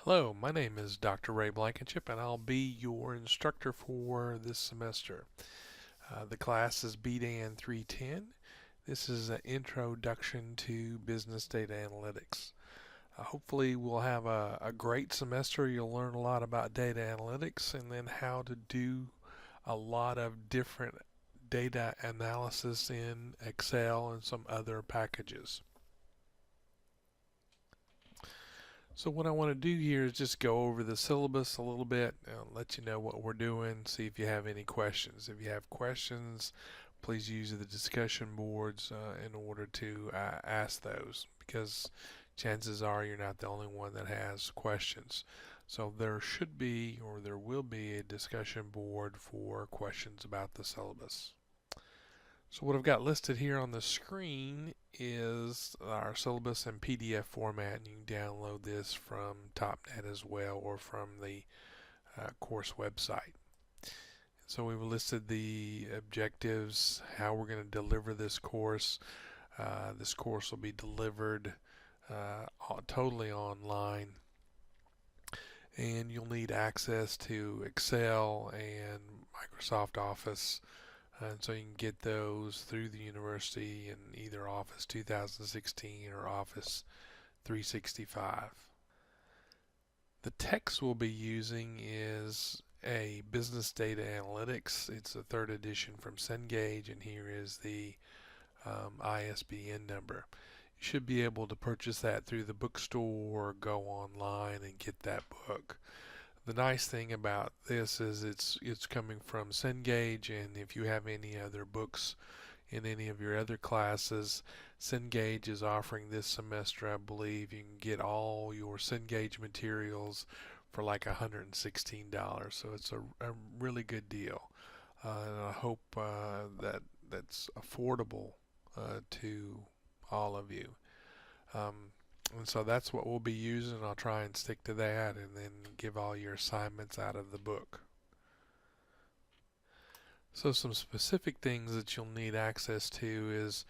Hello, my name is Dr. Ray Blankenship, and I'll be your instructor for this semester. The class is BDAN 310. This is an introduction to business data analytics. Hopefully we'll have a great semester. You'll learn a lot about data analytics and then how to do a lot of different data analysis in Excel and some other packages. So what I want to do here is just go over the syllabus a little bit and let you know what we're doing, see if you have any questions. If you have questions, please use the discussion boards in order to ask those, because chances are you're not the only one that has questions. So there should be, or there will be, a discussion board for questions about the syllabus. So what I've got listed here on the screen is our syllabus in PDF format, and you can download this from TopNet as well, or from the course website. So we've listed the objectives, how we're going to deliver this course. This course will be delivered totally online, and you'll need access to Excel and Microsoft Office. And so you can get those through the university in either Office 2016 or Office 365. The text we'll be using is a Business Data Analytics. It's a third edition from Cengage, and here is the ISBN number. You should be able to purchase that through the bookstore or go online and get that book. The nice thing about this is it's coming from Cengage, and if you have any other books in any of your other classes, Cengage is offering this semester, I believe, you can get all your Cengage materials for like $116. So it's a really good deal. And I hope that's affordable to all of you. And so that's what we'll be using. I'll try and stick to that and then give all your assignments out of the book. So some specific things that you'll need access to is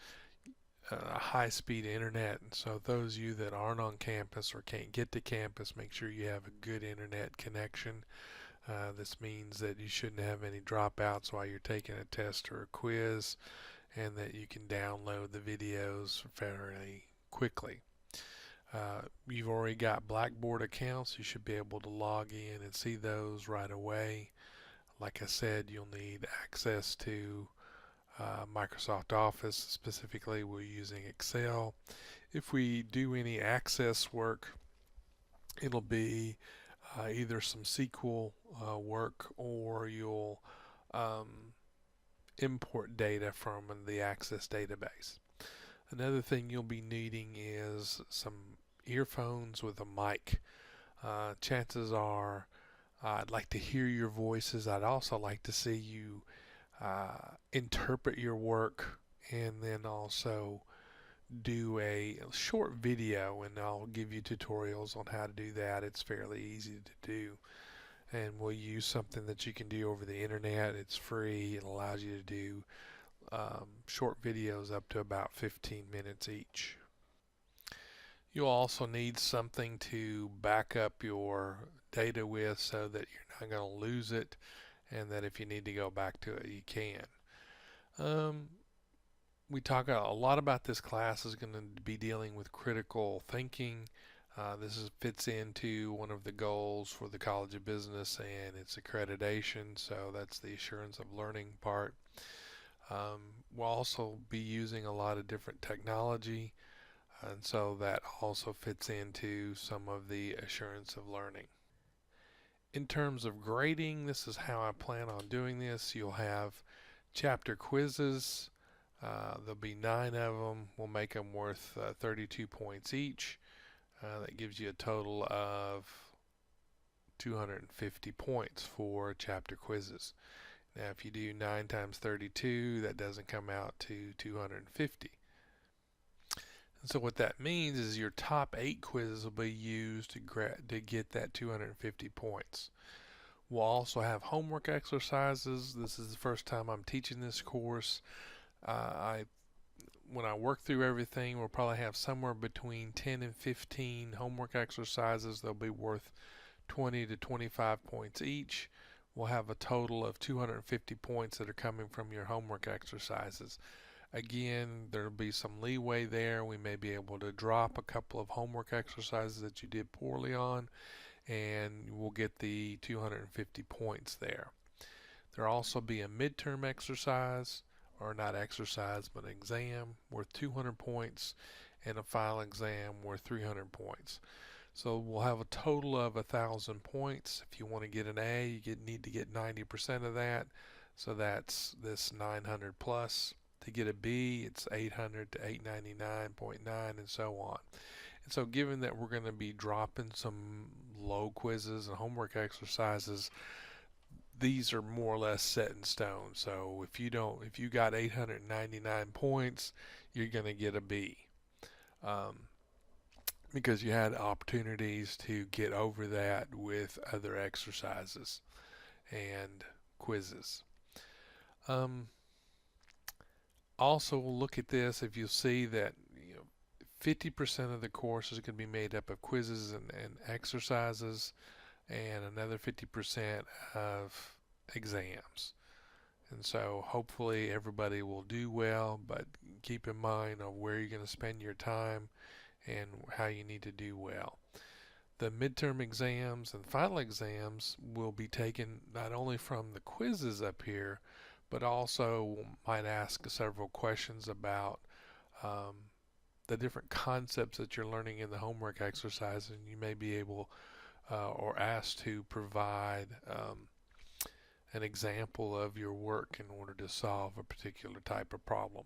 a high-speed internet. And so those of you that aren't on campus or can't get to campus, make sure you have a good internet connection. This means that you shouldn't have any dropouts while you're taking a test or a quiz, and that you can download the videos fairly quickly. You've already got Blackboard accounts. You should be able to log in and see those right away. Like I said, you'll need access to Microsoft Office. Specifically, we're using Excel. If we do any access work, it'll be either some SQL work, or you'll import data from the Access database. Another thing you'll be needing is some earphones with a mic. Chances are I'd like to hear your voices. I'd also like to see you interpret your work, and then also do a short video, and I'll give you tutorials on how to do that. It's fairly easy to do, and we'll use something that you can do over the internet. It's free. It allows you to do short videos up to about 15 minutes each. You'll also need something to back up your data with, so that you're not going to lose it, and that if you need to go back to it, you can. We talk a lot about this class is going to be dealing with critical thinking. This fits into one of the goals for the College of Business and its accreditation, so that's the assurance of learning part. We'll also be using a lot of different technology, and so that also fits into some of the assurance of learning. In terms of grading, this is how I plan on doing this. You'll have chapter quizzes. There'll be 9 of them. We'll make them worth 32 points each. That gives you a total of 250 points for chapter quizzes. Now, if you do 9 times 32, that doesn't come out to 250. And so what that means is your top 8 quizzes will be used to get that 250 points. We'll also have homework exercises. This is the first time I'm teaching this course. I when I work through everything, we'll probably have somewhere between 10 and 15 homework exercises. They'll be worth 20 to 25 points each. We'll have a total of 250 points that are coming from your homework exercises. Again, there'll be some leeway there. We may be able to drop a couple of homework exercises that you did poorly on, and we'll get the 250 points there. There'll also be a midterm exercise, or not exercise, but exam worth 200 points, and a final exam worth 300 points. So we'll have a total of 1,000 points. If you want to get an A, you need to get 90% of that. So that's this 900 plus. To get a B, it's 800 to 899.9 and so on. And so given that we're going to be dropping some low quizzes and homework exercises, these are more or less set in stone. So if you got 899 points, you're going to get a B. Because you had opportunities to get over that with other exercises and quizzes. Also look at this. If you see that 50% of the course is going to be made up of quizzes and exercises, and another 50% of exams. And so hopefully everybody will do well, but keep in mind of where you're going to spend your time and how you need to do well. The midterm exams and final exams will be taken not only from the quizzes up here, but also might ask several questions about the different concepts that you're learning in the homework exercise, and you may be able or asked to provide an example of your work in order to solve a particular type of problem.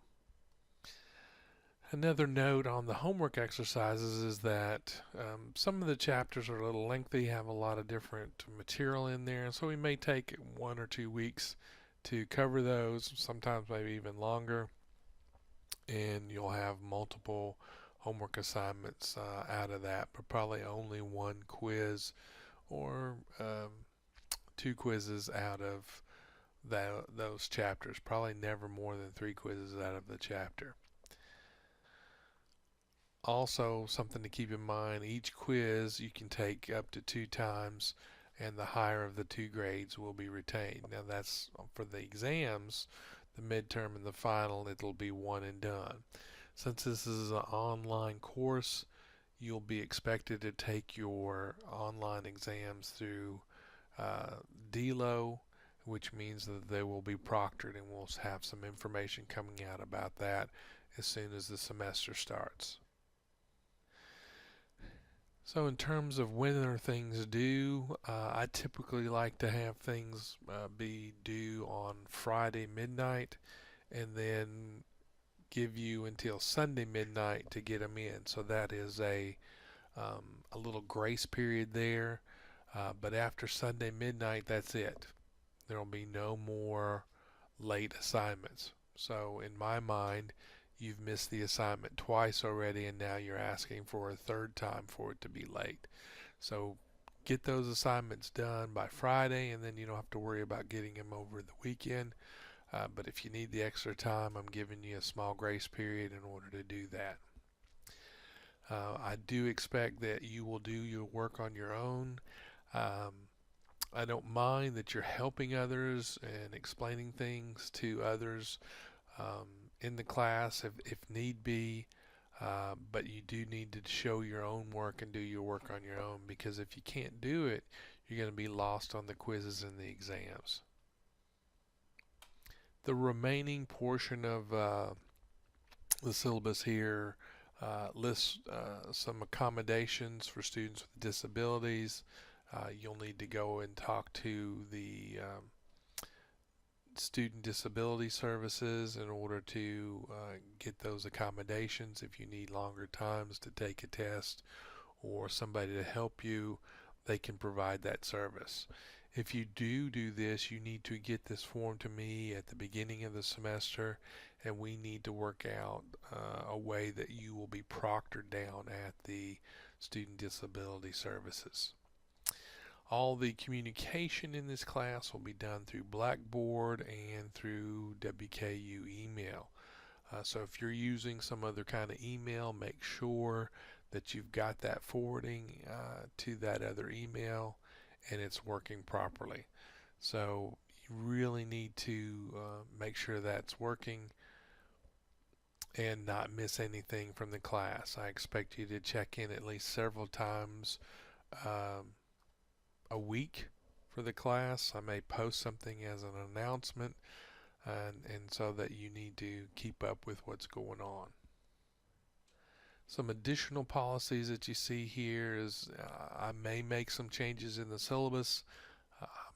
Another note on the homework exercises is that some of the chapters are a little lengthy, have a lot of different material in there, and so we may take 1 or 2 weeks to cover those, sometimes maybe even longer, and you'll have multiple homework assignments out of that, but probably only 1 quiz or 2 quizzes out of those chapters. Probably never more than 3 quizzes out of the chapter. Also, something to keep in mind, each quiz you can take up to 2 times, and the higher of the 2 grades will be retained. Now that's for the exams, the midterm and the final, it'll be one and done. Since this is an online course, you'll be expected to take your online exams through DLO, which means that they will be proctored, and we'll have some information coming out about that as soon as the semester starts. So in terms of when are things due, I typically like to have things be due on Friday midnight, and then give you until Sunday midnight to get them in. So that is a little grace period there. But after Sunday midnight, that's it. There will be no more late assignments. So in my mind, you've missed the assignment twice already, and now you're asking for a 3rd time for it to be late. So get those assignments done by Friday, and then you don't have to worry about getting them over the weekend. But if you need the extra time, I'm giving you a small grace period in order to do that. I do expect that you will do your work on your own. I don't mind that you're helping others and explaining things to others in the class if need be, but you do need to show your own work and do your work on your own, because if you can't do it, you're going to be lost on the quizzes and the exams. The remaining portion of the syllabus here lists some accommodations for students with disabilities. You'll need to go and talk to the student disability services in order to get those accommodations. If you need longer times to take a test or somebody to help you, they can provide that service. If you do this, you need to get this form to me at the beginning of the semester, and we need to work out a way that you will be proctored down at the student disability services. All the communication in this class will be done through Blackboard and through WKU email. So if you're using some other kind of email, make sure that you've got that forwarding to that other email and it's working properly. So you really need to make sure that's working and not miss anything from the class. I expect you to check in at least several times um, a week for the class. I may post something as an announcement, and so that you need to keep up with what's going on. Some additional policies that you see here is I may make some changes in the syllabus.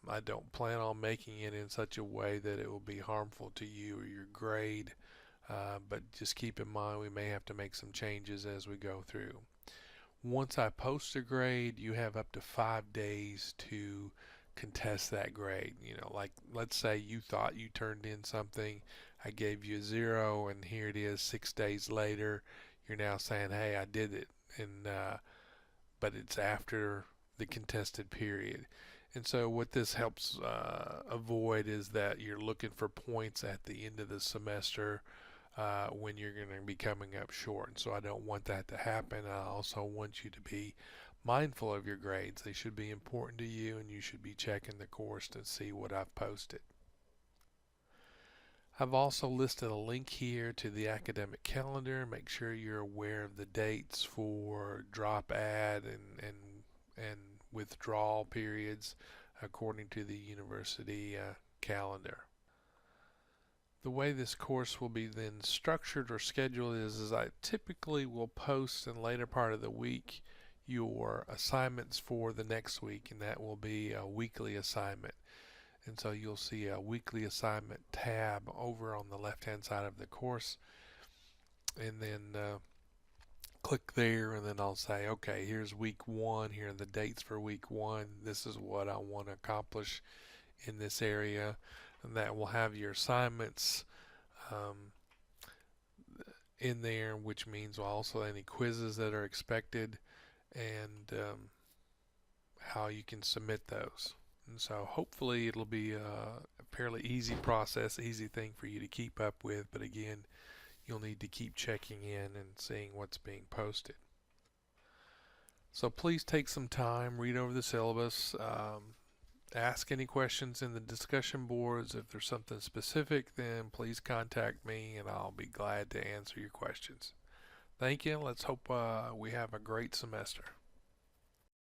I don't plan on making it in such a way that it will be harmful to you or your grade, but just keep in mind we may have to make some changes as we go through. Once I post a grade, you have up to 5 days to contest that grade. You know, like let's say you thought you turned in something, I gave you a 0, and here it is 6 days later. You're now saying, "Hey, I did it," and but it's after the contested period. And so what this helps avoid is that you're looking for points at the end of the semester when you're going to be coming up short. And so I don't want that to happen. I also want you to be mindful of your grades. They should be important to you, and you should be checking the course to see what I've posted. I've also listed a link here to the academic calendar. Make sure you're aware of the dates for drop add and withdrawal periods according to the university calendar. The way this course will be then structured or scheduled is I typically will post in the later part of the week your assignments for the next week, and that will be a weekly assignment. And so you'll see a weekly assignment tab over on the left hand side of the course, and then click there, and then I'll say, okay, here's week 1, here are the dates for week 1, this is what I want to accomplish in this area, and that will have your assignments in there, which means also any quizzes that are expected and how you can submit those. And so hopefully it'll be a fairly easy process, easy thing for you to keep up with, but again, you'll need to keep checking in and seeing what's being posted. So please take some time, read over the syllabus, ask any questions in the discussion boards. If there's something specific, then please contact me and I'll be glad to answer your questions. Thank you. Let's hope we have a great semester.